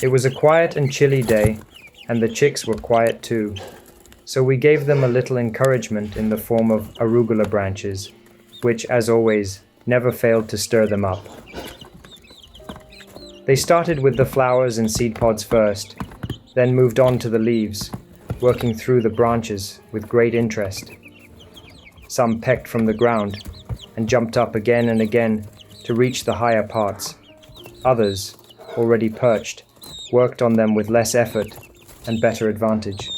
It was a quiet and chilly day, and the chicks were quiet too. So we gave them a little encouragement in the form of arugula branches, which, as always, never failed to stir them up. They started with the flowers and seed pods first, then moved on to the leaves, working through the branches with great interest. Some pecked from the ground and jumped up again and again to reach the higher parts. Others, already perched, worked on them with less effort and better advantage.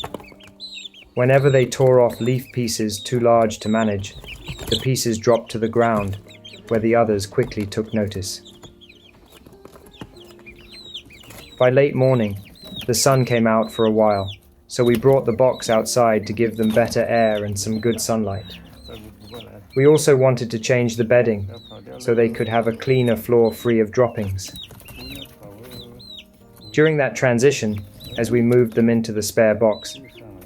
Whenever they tore off leaf pieces too large to manage, the pieces dropped to the ground, where the others quickly took notice. By late morning, the sun came out for a while, so we brought the box outside to give them better air and some good sunlight. We also wanted to change the bedding, so they could have a cleaner floor free of droppings. During that transition, as we moved them into the spare box,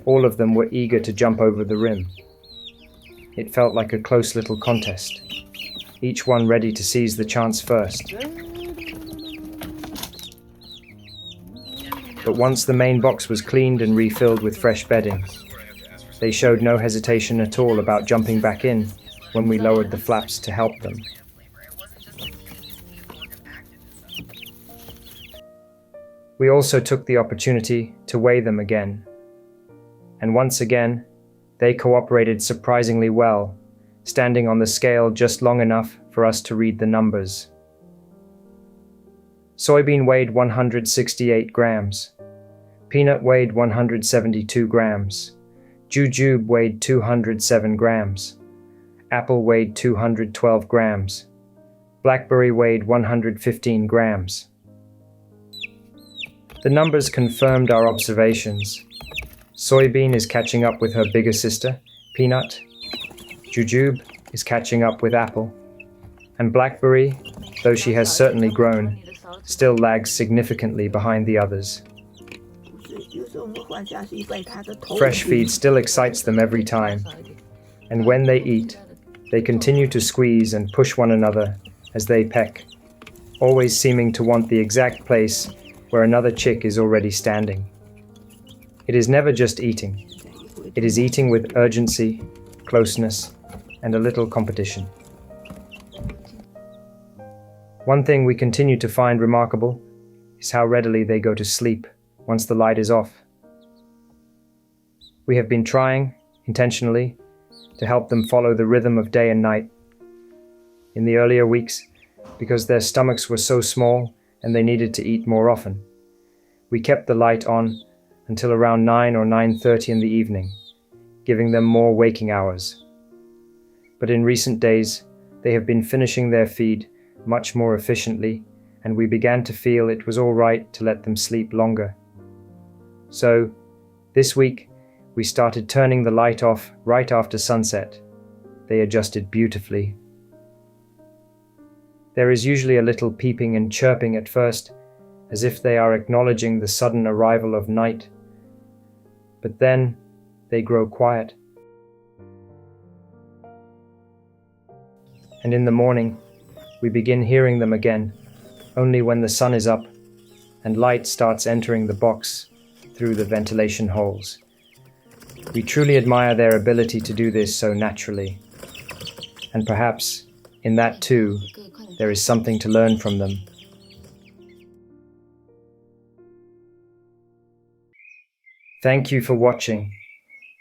all of them were eager to jump over the rim. It felt like a close little contest, each one ready to seize the chance first. But once the main box was cleaned and refilled with fresh bedding, they showed no hesitation at all about jumping back in when we lowered the flaps to help them. We also took the opportunity to weigh them again. And once again, they cooperated surprisingly well, standing on the scale just long enough for us to read the numbers. Soybean weighed 168 grams. Peanut weighed 172 grams. Jujube weighed 207 grams. Apple weighed 212 grams. Blackberry weighed 115 grams. The numbers confirmed our observations. Soybean is catching up with her bigger sister, Peanut. Jujube is catching up with Apple. And Blackberry, though she has certainly grown, still lags significantly behind the others. Fresh feed still excites them every time, and when they eat, they continue to squeeze and push one another as they peck, always seeming to want the exact place where another chick is already standing. It is never just eating. It is eating with urgency, closeness, and a little competition. One thing we continue to find remarkable is how readily they go to sleep once the light is off. We have been trying, intentionally, to help them follow the rhythm of day and night. In the earlier weeks, because their stomachs were so small and they needed to eat more often, we kept the light on until around 9 or 9:30 in the evening, giving them more waking hours. But in recent days, they have been finishing their feed much more efficiently, and we began to feel it was all right to let them sleep longer. So, this week, we started turning the light off right after sunset. They adjusted beautifully. There is usually a little peeping and chirping at first, as if they are acknowledging the sudden arrival of night. But then, they grow quiet. And in the morning, we begin hearing them again, only when the sun is up and light starts entering the box through the ventilation holes. We truly admire their ability to do this so naturally. And perhaps, in that too, there is something to learn from them. Thank you for watching.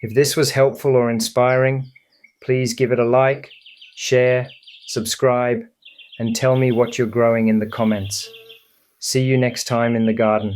If this was helpful or inspiring, please give it a like, share, subscribe, and tell me what you're growing in the comments. See you next time in the garden.